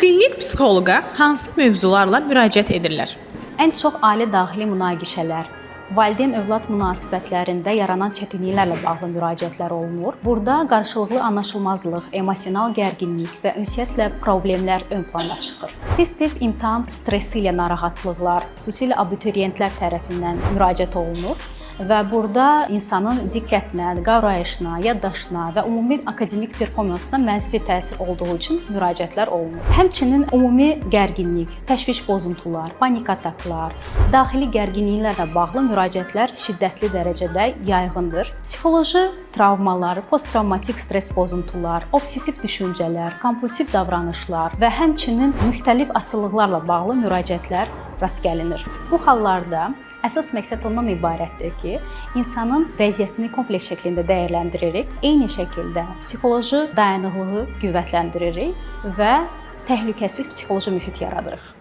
Klinik psixoloqa hansı mövzularla müraciət edirlər? Ən çox ailə daxili münaqişələr, valideyn-övlad münasibətlərində yaranan çətinliklərlə bağlı müraciətlər olunur. Burada qarşılıqlı anlaşılmazlıq, emosional gərginlik və ünsiyyətlə problemlər ön plana çıxır. Tez-tez imtahan stressi ilə narahatlıqlar, xüsusilə abituriyentlər tərəfindən müraciət olunur. Və burada insanın diqqətinə, qavrayışına, yaddaşına və ümumi akademik performansına mənfi təsir olduğu üçün müraciətlər olunur. Həmçinin ümumi gərginlik, təşviş pozuntular, panik ataklar, daxili gərginliklərlə bağlı müraciətlər şiddətli dərəcədə yayğındır. Psixoloji travmalar, posttravmatik stres pozuntular, obsessiv düşüncələr, kompulsiv davranışlar və həmçinin müxtəlif asılılıqlarla bağlı müraciətlər rast gəlinir. Bu hallarda əsas məqsəd ondan ibarətdir ki, insanın vəziyyətini kompleks şəklində dəyərləndiririk, eyni şəkildə psixoloji dayanıqlığı qüvvətləndiриrik və təhlükəsiz psixoloji mühit yaradırıq.